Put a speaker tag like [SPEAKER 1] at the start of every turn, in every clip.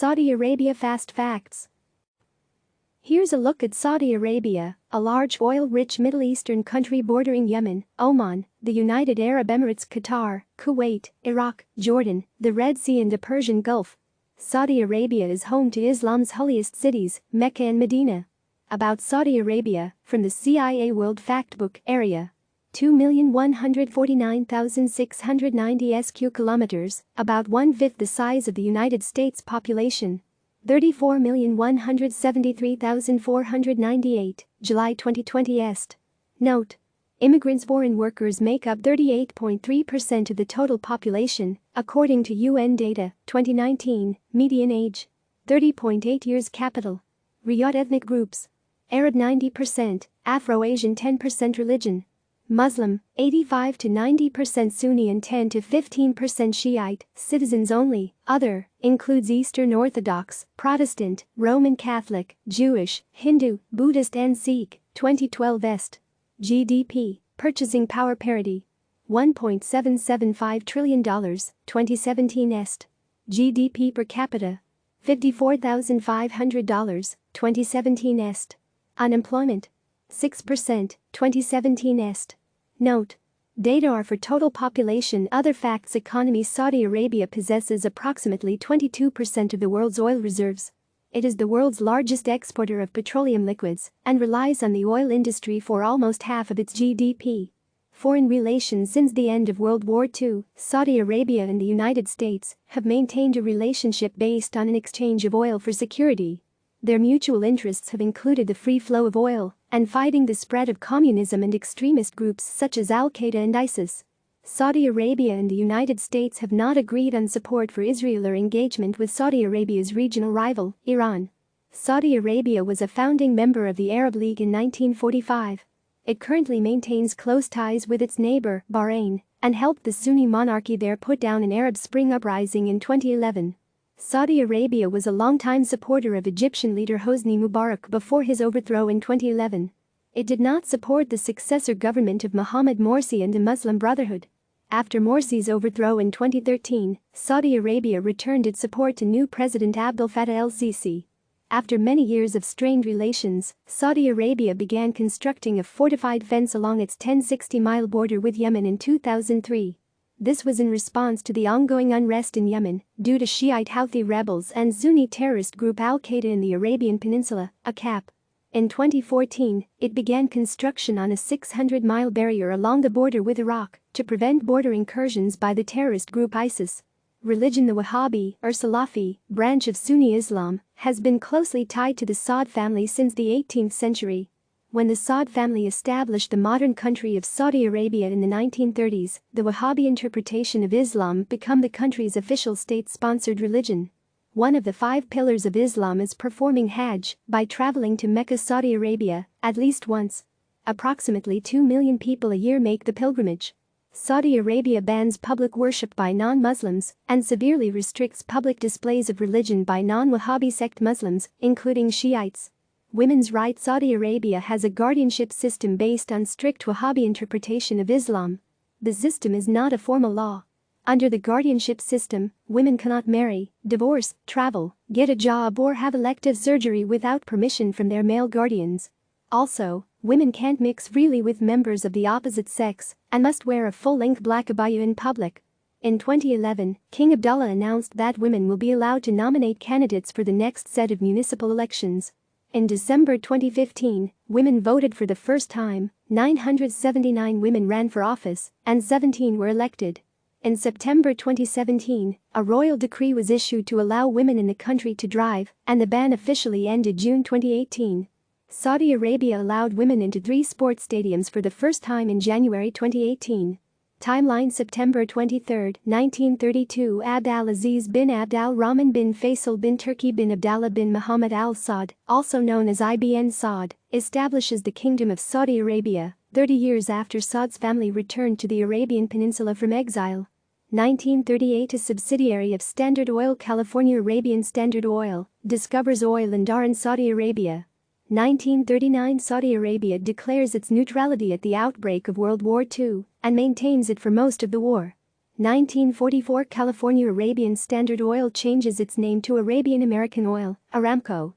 [SPEAKER 1] Saudi Arabia Fast Facts. Here's a look at Saudi Arabia, a large oil-rich Middle Eastern country bordering Yemen, Oman, the United Arab Emirates, Qatar, Kuwait, Iraq, Jordan, the Red Sea and the Persian Gulf. Saudi Arabia is home to Islam's holiest cities, Mecca and Medina. About Saudi Arabia, from the CIA World Factbook area. 2,149,690 sq kilometers, about one-fifth the size of the United States population. 34,173,498, July 2020 est. Note: immigrants foreign workers make up 38.3% of the total population, according to UN data, 2019, median age 30.8 years. Capital: Riyadh. Ethnic groups: Arab 90%, Afro-Asian 10%. Religion: Muslim, 85 to 90%. Sunni and 10 to 15% Shiite. Citizens only. Other includes Eastern Orthodox, Protestant, Roman Catholic, Jewish, Hindu, Buddhist and Sikh. 2012 est. GDP, purchasing power parity, $1.775 trillion, 2017 est. GDP per capita, $54,500, 2017 est. Unemployment, 6%, 2017 est. Note: data are for total population. Other facts: economy: Saudi Arabia possesses approximately 22% of the world's oil reserves. It is the world's largest exporter of petroleum liquids and relies on the oil industry for almost half of its GDP. Foreign relations: since the end of World War II, Saudi Arabia and the United States have maintained a relationship based on an exchange of oil for security. Their mutual interests have included the free flow of oil and fighting the spread of communism and extremist groups such as Al-Qaeda and ISIS. Saudi Arabia and the United States have not agreed on support for Israel or engagement with Saudi Arabia's regional rival, Iran. Saudi Arabia was a founding member of the Arab League in 1945. It currently maintains close ties with its neighbor, Bahrain, and helped the Sunni monarchy there put down an Arab Spring uprising in 2011. Saudi Arabia was a longtime supporter of Egyptian leader Hosni Mubarak before his overthrow in 2011. It did not support the successor government of Mohammed Morsi and the Muslim Brotherhood. After Morsi's overthrow in 2013, Saudi Arabia returned its support to new President Abdel Fattah el-Sisi. After many years of strained relations, Saudi Arabia began constructing a fortified fence along its 1060-mile border with Yemen in 2003. This was in response to the ongoing unrest in Yemen due to Shiite Houthi rebels and Sunni terrorist group Al-Qaeda in the Arabian Peninsula, ACAP. In 2014, it began construction on a 600-mile barrier along the border with Iraq to prevent border incursions by the terrorist group ISIS. Religion: the Wahhabi or Salafi branch of Sunni Islam has been closely tied to the Saud family since the 18th century. When the Saud family established the modern country of Saudi Arabia in the 1930s, the Wahhabi interpretation of Islam became the country's official state-sponsored religion. One of the 5 pillars of Islam is performing Hajj by traveling to Mecca, Saudi Arabia, at least once. Approximately 2 million people a year make the pilgrimage. Saudi Arabia bans public worship by non-Muslims and severely restricts public displays of religion by non-Wahhabi sect Muslims, including Shiites. Women's rights: Saudi Arabia has a guardianship system based on strict Wahhabi interpretation of Islam. The system is not a formal law. Under the guardianship system, women cannot marry, divorce, travel, get a job or have elective surgery without permission from their male guardians. Also, women can't mix freely with members of the opposite sex and must wear a full-length black abaya in public. In 2011, King Abdullah announced that women will be allowed to nominate candidates for the next set of municipal elections. In December 2015, women voted for the first time. 979 women ran for office, and 17 were elected. In September 2017, a royal decree was issued to allow women in the country to drive, and the ban officially ended June 2018. Saudi Arabia allowed women into 3 sports stadiums for the first time in January 2018. Timeline: September 23, 1932, Abd al-Aziz bin Abd al-Rahman bin Faisal bin Turki bin Abdallah bin Muhammad al-Saud, also known as Ibn Saud, establishes the Kingdom of Saudi Arabia, 30 years after Saud's family returned to the Arabian Peninsula from exile. 1938, a subsidiary of Standard Oil California Arabian Standard Oil discovers oil in Dhahran, Saudi Arabia. 1939, Saudi Arabia declares its neutrality at the outbreak of World War II and maintains it for most of the war. 1944 California Arabian Standard Oil changes its name to Arabian American Oil, Aramco.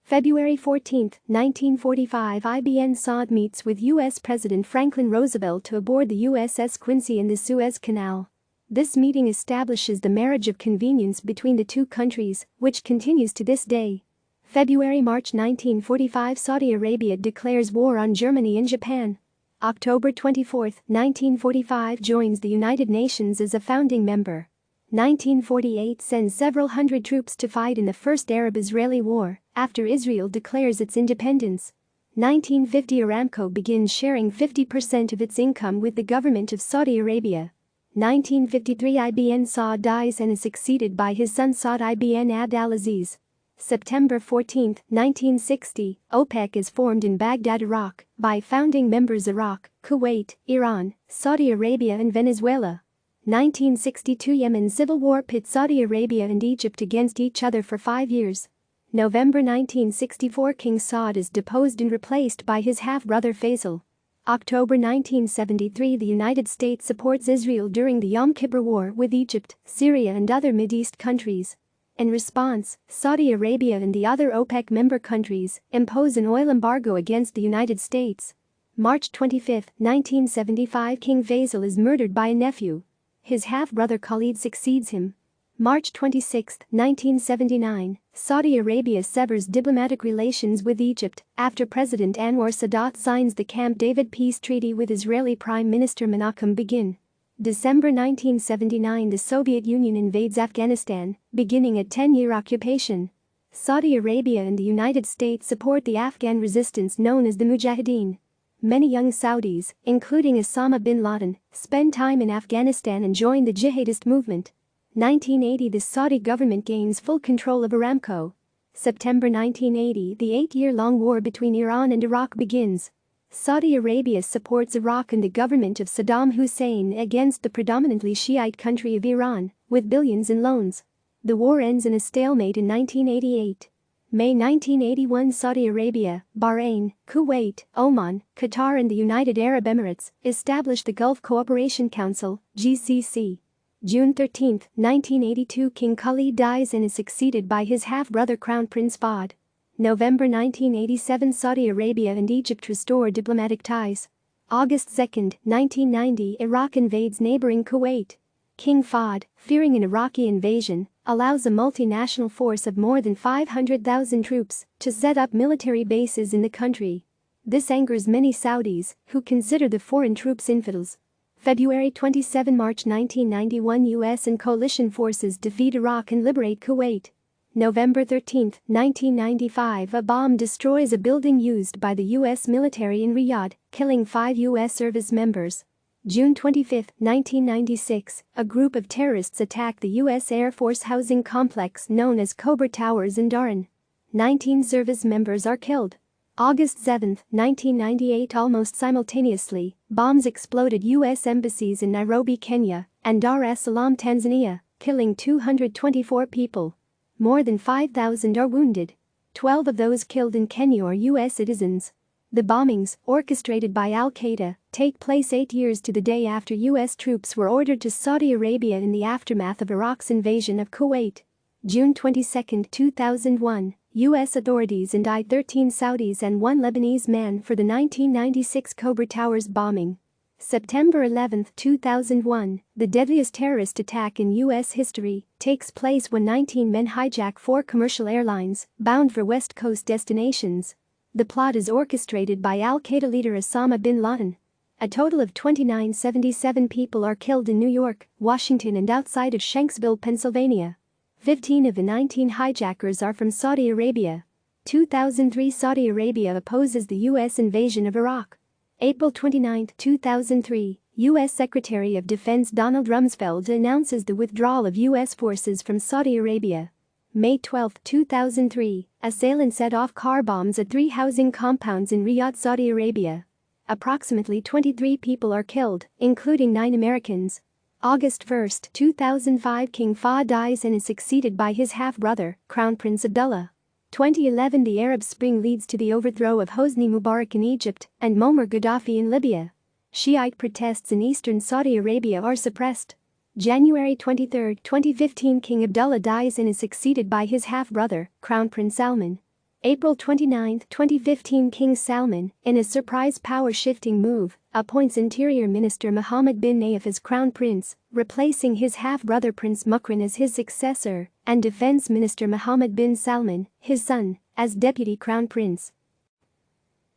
[SPEAKER 1] February 14, 1945 IBN Saud meets with U.S. President Franklin Roosevelt to aboard the USS Quincy in the Suez Canal. This meeting establishes the marriage of convenience between the two countries, which continues to this day. February-March 1945 Saudi Arabia declares war on Germany and Japan. October 24, 1945 joins the United Nations as a founding member. 1948 sends several hundred troops to fight in the First Arab-Israeli War, after Israel declares its independence. 1950 Aramco begins sharing 50% of its income with the government of Saudi Arabia. 1953 Ibn Saud dies and is succeeded by his son Saud ibn Abd al-Aziz. September 14, 1960, OPEC is formed in Baghdad, Iraq, by founding members Iraq, Kuwait, Iran, Saudi Arabia and Venezuela. 1962 Yemen civil war pits Saudi Arabia and Egypt against each other for 5 years. November 1964 King Saud is deposed and replaced by his half-brother Faisal. October 1973 The United States supports Israel during the Yom Kippur War with Egypt, Syria and other Mideast countries. In response, Saudi Arabia and the other OPEC member countries impose an oil embargo against the United States. March 25, 1975 King Faisal is murdered by a nephew. His half-brother Khalid succeeds him. March 26, 1979, Saudi Arabia severs diplomatic relations with Egypt after President Anwar Sadat signs the Camp David peace treaty with Israeli Prime Minister Menachem Begin. December 1979 The Soviet Union invades Afghanistan, beginning a 10-year occupation. Saudi Arabia and the United States support the Afghan resistance known as the Mujahideen. Many young Saudis, including Osama bin Laden, spend time in Afghanistan and join the jihadist movement. 1980 The Saudi government gains full control of Aramco. September 1980 The 8-year-long war between Iran and Iraq begins. Saudi Arabia supports Iraq and the government of Saddam Hussein against the predominantly Shiite country of Iran, with billions in loans. The war ends in a stalemate in 1988. May 1981 Saudi Arabia, Bahrain, Kuwait, Oman, Qatar and the United Arab Emirates establish the Gulf Cooperation Council, GCC. June 13, 1982 King Khalid dies and is succeeded by his half-brother Crown Prince Fahd. November 1987 Saudi Arabia and Egypt restore diplomatic ties. August 2, 1990 Iraq invades neighboring Kuwait. King Fahd, fearing an Iraqi invasion, allows a multinational force of more than 500,000 troops to set up military bases in the country. This angers many Saudis, who consider the foreign troops infidels. February 27 March 1991 U.S. and coalition forces defeat Iraq and liberate Kuwait. November 13, 1995 A bomb destroys a building used by the U.S. military in Riyadh, killing 5 U.S. service members. June 25, 1996 A group of terrorists attack the U.S. Air Force housing complex known as Cobra Towers in Dhahran. 19 service members are killed. August 7, 1998 Almost simultaneously, bombs exploded U.S. embassies in Nairobi, Kenya, and Dar es Salaam, Tanzania, killing 224 people. More than 5,000 are wounded. 12 of those killed in Kenya are U.S. citizens. The bombings, orchestrated by al-Qaeda, take place 8 years to the day after U.S. troops were ordered to Saudi Arabia in the aftermath of Iraq's invasion of Kuwait. June 22, 2001, U.S. authorities indict 13 Saudis and 1 Lebanese man for the 1996 Cobra Towers bombing. September 11, 2001, the deadliest terrorist attack in U.S. history, takes place when 19 men hijack 4 commercial airlines bound for West Coast destinations. The plot is orchestrated by al-Qaeda leader Osama bin Laden. A total of 2,977 people are killed in New York, Washington and outside of Shanksville, Pennsylvania. 15 of the 19 hijackers are from Saudi Arabia. 2003 Saudi Arabia opposes the U.S. invasion of Iraq. April 29, 2003, U.S. Secretary of Defense Donald Rumsfeld announces the withdrawal of U.S. forces from Saudi Arabia. May 12, 2003, assailants set off car bombs at 3 housing compounds in Riyadh, Saudi Arabia. Approximately 23 people are killed, including 9 Americans. August 1, 2005 King Fahd dies and is succeeded by his half-brother, Crown Prince Abdullah. 2011 The Arab Spring leads to the overthrow of Hosni Mubarak in Egypt and Muammar Gaddafi in Libya. Shiite protests in eastern Saudi Arabia are suppressed. January 23, 2015, King Abdullah dies and is succeeded by his half-brother, Crown Prince Salman. April 29, 2015, King Salman, in a surprise power-shifting move, appoints Interior Minister Mohammed bin Nayef as Crown Prince, replacing his half-brother Prince Mukran as his successor, and Defense Minister Mohammed bin Salman, his son, as Deputy Crown Prince.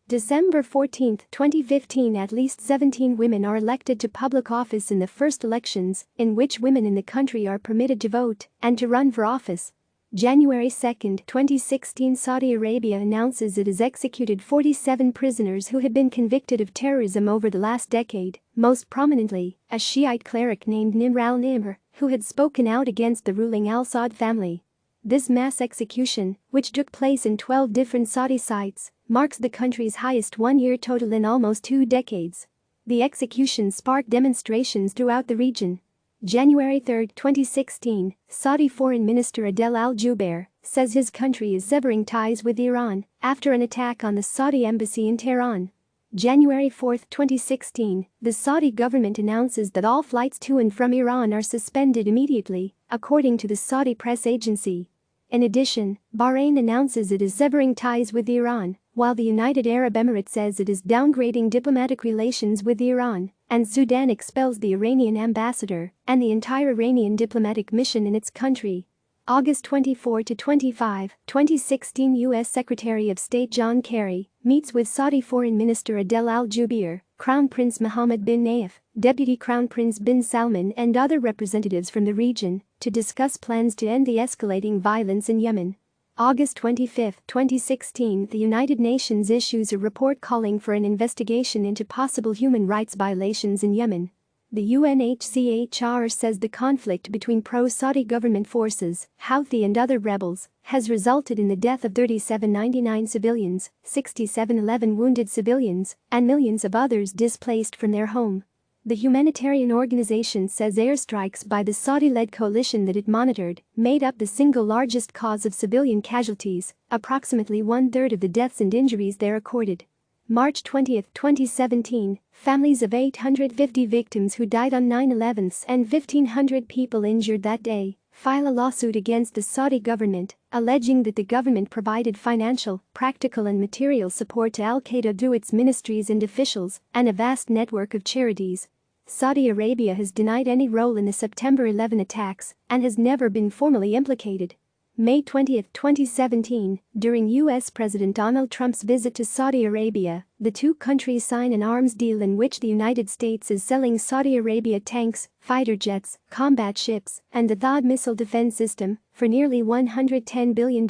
[SPEAKER 1] December 14, 2015, at least 17 women are elected to public office in the first elections in which women in the country are permitted to vote and to run for office. January 2, 2016, Saudi Arabia announces it has executed 47 prisoners who had been convicted of terrorism over the last decade, most prominently a Shiite cleric named Nimr al-Nimr, who had spoken out against the ruling al-Saud family. This mass execution, which took place in 12 different Saudi sites, marks the country's highest one-year total in almost 2 decades. The execution sparked demonstrations throughout the region. January 3, 2016, Saudi Foreign Minister Adel al-Jubeir says his country is severing ties with Iran after an attack on the Saudi embassy in Tehran. January 4, 2016, the Saudi government announces that all flights to and from Iran are suspended immediately, according to the Saudi press agency. In addition, Bahrain announces it is severing ties with Iran, while the United Arab Emirates says it is downgrading diplomatic relations with Iran, and Sudan expels the Iranian ambassador and the entire Iranian diplomatic mission in its country. August 24 to 25, 2016, U.S. Secretary of State John Kerry meets with Saudi Foreign Minister Adel al-Jubeir, Crown Prince Mohammed bin Nayef, Deputy Crown Prince bin Salman and other representatives from the region to discuss plans to end the escalating violence in Yemen. August 25, 2016, the United Nations issues a report calling for an investigation into possible human rights violations in Yemen. The UNHCHR says the conflict between pro-Saudi government forces, Houthi and other rebels, has resulted in the death of 3799 civilians, 6711 wounded civilians, and millions of others displaced from their home. The humanitarian organization says airstrikes by the Saudi-led coalition that it monitored made up the single largest cause of civilian casualties, approximately one-third of the deaths and injuries there recorded. March 20, 2017, families of 850 victims who died on 9/11 and 1,500 people injured that day file a lawsuit against the Saudi government, alleging that the government provided financial, practical and material support to al-Qaeda through its ministries and officials and a vast network of charities. Saudi Arabia has denied any role in the September 11 attacks and has never been formally implicated. May 20, 2017, during U.S. President Donald Trump's visit to Saudi Arabia, the two countries sign an arms deal in which the United States is selling Saudi Arabia tanks, fighter jets, combat ships, and the THAAD missile defense system for nearly $110 billion,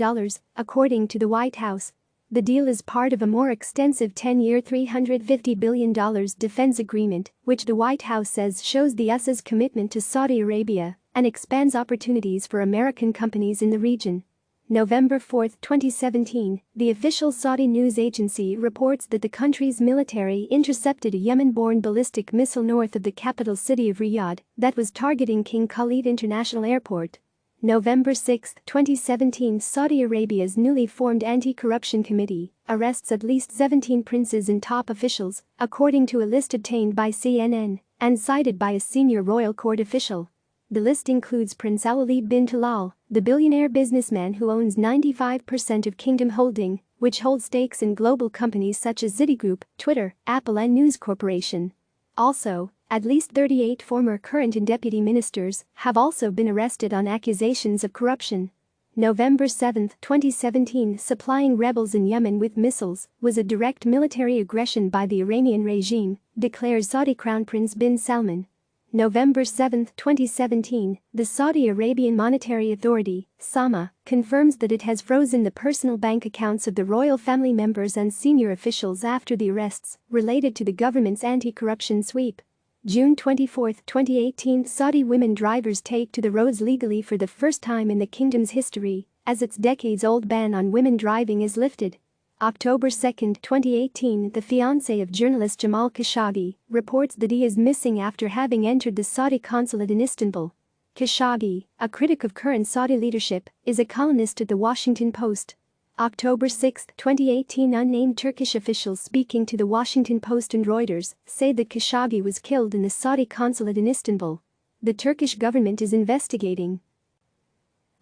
[SPEAKER 1] according to the White House. The deal is part of a more extensive 10-year $350 billion defense agreement, which the White House says shows the US's commitment to Saudi Arabia and expands opportunities for American companies in the region. November 4, 2017, the official Saudi news agency reports that the country's military intercepted a Yemen-borne ballistic missile north of the capital city of Riyadh that was targeting King Khalid International Airport. November 6, 2017, Saudi Arabia's newly formed anti-corruption committee arrests at least 17 princes and top officials, according to a list obtained by CNN and cited by a senior royal court official. The list includes Prince Ali bin Talal, the billionaire businessman who owns 95% of Kingdom Holding, which holds stakes in global companies such as Citigroup, Twitter, Apple and News Corporation. Also, at least 38 former current and deputy ministers have also been arrested on accusations of corruption. November 7, 2017, supplying rebels in Yemen with missiles was a direct military aggression by the Iranian regime, declares Saudi Crown Prince bin Salman. November 7, 2017, the Saudi Arabian Monetary Authority, SAMA, confirms that it has frozen the personal bank accounts of the royal family members and senior officials after the arrests related to the government's anti-corruption sweep. June 24, 2018, Saudi women drivers take to the roads legally for the first time in the kingdom's history, as its decades-old ban on women driving is lifted. October 2, 2018, the fiancé of journalist Jamal Khashoggi reports that he is missing after having entered the Saudi consulate in Istanbul. Khashoggi, a critic of current Saudi leadership, is a columnist at The Washington Post. October 6, 2018. Unnamed Turkish officials speaking to the Washington Post and Reuters say that Khashoggi was killed in the Saudi consulate in Istanbul. The Turkish government is investigating.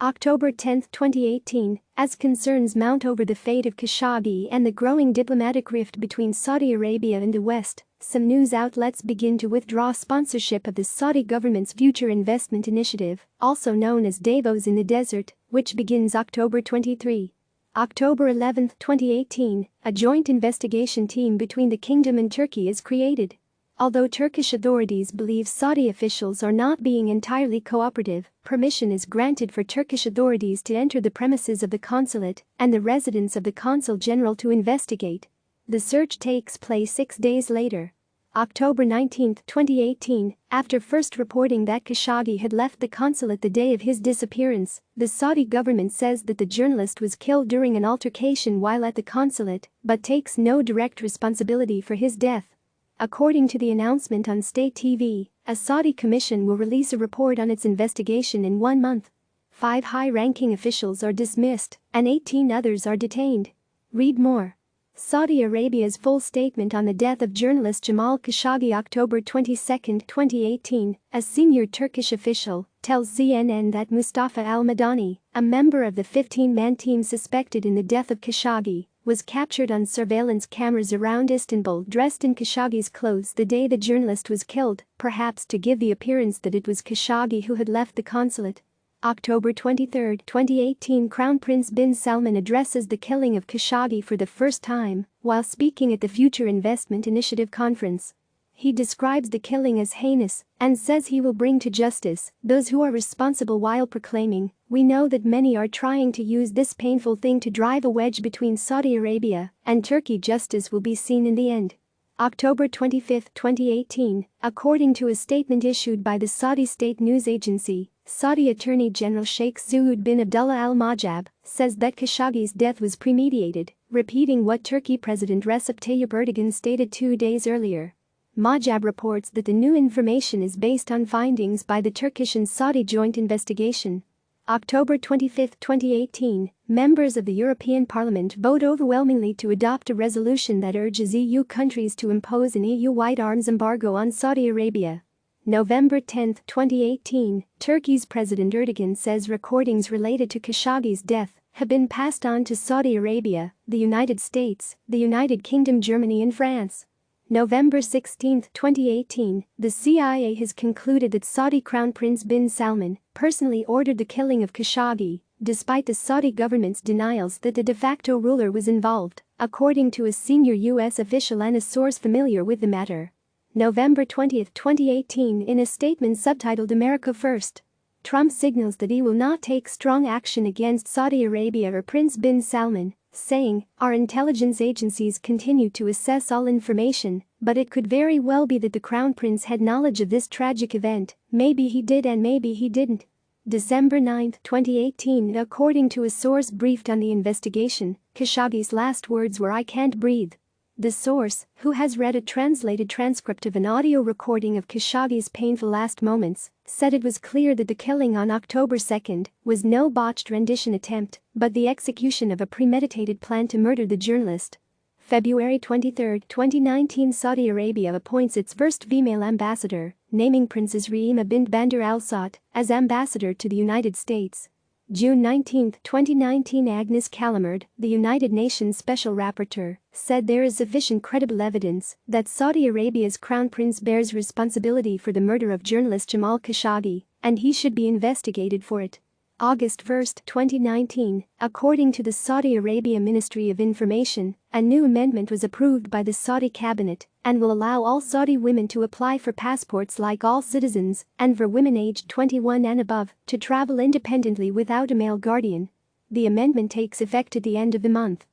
[SPEAKER 1] October 10, 2018, as concerns mount over the fate of Khashoggi and the growing diplomatic rift between Saudi Arabia and the West, some news outlets begin to withdraw sponsorship of the Saudi government's Future Investment Initiative, also known as Davos in the Desert, which begins October 23. October 11, 2018, a joint investigation team between the kingdom and Turkey is created. Although Turkish authorities believe Saudi officials are not being entirely cooperative, permission is granted for Turkish authorities to enter the premises of the consulate and the residence of the consul general to investigate. The search takes place 6 days later. October 19, 2018, after first reporting that Khashoggi had left the consulate the day of his disappearance, the Saudi government says that the journalist was killed during an altercation while at the consulate, but takes no direct responsibility for his death. According to the announcement on state TV, a Saudi commission will release a report on its investigation in 1 month. 5 high-ranking officials are dismissed, and 18 others are detained. Read more. Saudi Arabia's full statement on the death of journalist Jamal Khashoggi. October 22, 2018, a senior Turkish official tells CNN that Mustafa al-Madani, a member of the 15-man team suspected in the death of Khashoggi, was captured on surveillance cameras around Istanbul dressed in Khashoggi's clothes the day the journalist was killed, perhaps to give the appearance that it was Khashoggi who had left the consulate. October 23, 2018, Crown Prince bin Salman addresses the killing of Khashoggi for the first time while speaking at the Future Investment Initiative conference. He describes the killing as heinous and says he will bring to justice those who are responsible while proclaiming, "We know that many are trying to use this painful thing to drive a wedge between Saudi Arabia and Turkey. Justice will be seen in the end." October 25, 2018, according to a statement issued by the Saudi state news agency, Saudi Attorney General Sheikh Saud bin Abdullah Al Majab says that Khashoggi's death was premeditated, repeating what Turkey President Recep Tayyip Erdogan stated 2 days earlier. Majab reports that the new information is based on findings by the Turkish and Saudi joint investigation. October 25, 2018, members of the European Parliament vote overwhelmingly to adopt a resolution that urges EU countries to impose an EU-wide arms embargo on Saudi Arabia. November 10, 2018, Turkey's President Erdogan says recordings related to Khashoggi's death have been passed on to Saudi Arabia, the United States, the United Kingdom, Germany and France. November 16, 2018, the CIA has concluded that Saudi Crown Prince bin Salman personally ordered the killing of Khashoggi, despite the Saudi government's denials that the de facto ruler was involved, according to a senior U.S. official and a source familiar with the matter. November 20, 2018, in a statement subtitled "America First," Trump signals that he will not take strong action against Saudi Arabia or Prince bin Salman, saying, "Our intelligence agencies continue to assess all information, but it could very well be that the Crown Prince had knowledge of this tragic event. Maybe he did and maybe he didn't." December 9, 2018, according to a source briefed on the investigation, Khashoggi's last words were, "I can't breathe." The source, who has read a translated transcript of an audio recording of Khashoggi's painful last moments, said it was clear that the killing on October 2 was no botched rendition attempt, but the execution of a premeditated plan to murder the journalist. February 23, 2019, Saudi Arabia appoints its first female ambassador, naming Princess Rima bint Bandar Al Saud as ambassador to the United States. June 19, 2019, Agnes Callamard, the United Nations Special Rapporteur, said there is sufficient credible evidence that Saudi Arabia's Crown Prince bears responsibility for the murder of journalist Jamal Khashoggi, and he should be investigated for it. August 1, 2019, according to the Saudi Arabia Ministry of Information, a new amendment was approved by the Saudi cabinet and will allow all Saudi women to apply for passports like all citizens and for women aged 21 and above to travel independently without a male guardian. The amendment takes effect at the end of the month.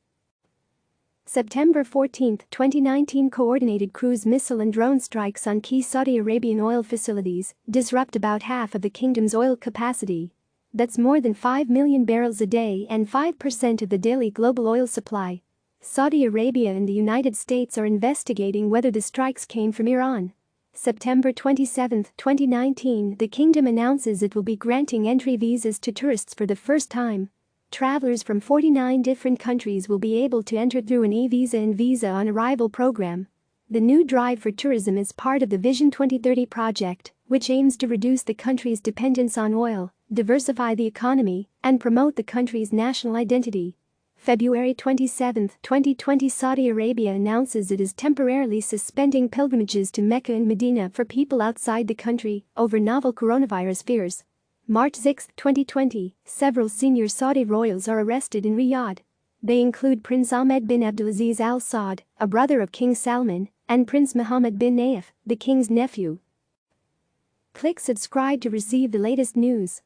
[SPEAKER 1] September 14, 2019, coordinated cruise missile and drone strikes on key Saudi Arabian oil facilities disrupt about half of the kingdom's oil capacity. That's more than 5 million barrels a day and 5% of the daily global oil supply. Saudi Arabia and the United States are investigating whether the strikes came from Iran. September 27, 2019, the kingdom announces it will be granting entry visas to tourists for the first time. Travelers from 49 different countries will be able to enter through an e-visa and visa on arrival program. The new drive for tourism is part of the Vision 2030 project, which aims to reduce the country's dependence on oil, diversify the economy, and promote the country's national identity. February 27, 2020, Saudi Arabia announces it is temporarily suspending pilgrimages to Mecca and Medina for people outside the country over novel coronavirus fears. March 6, 2020, several senior Saudi royals are arrested in Riyadh. They include Prince Ahmed bin Abdulaziz Al Saud, a brother of King Salman, and Prince Mohammed bin Nayef, the king's nephew. Click subscribe to receive the latest news.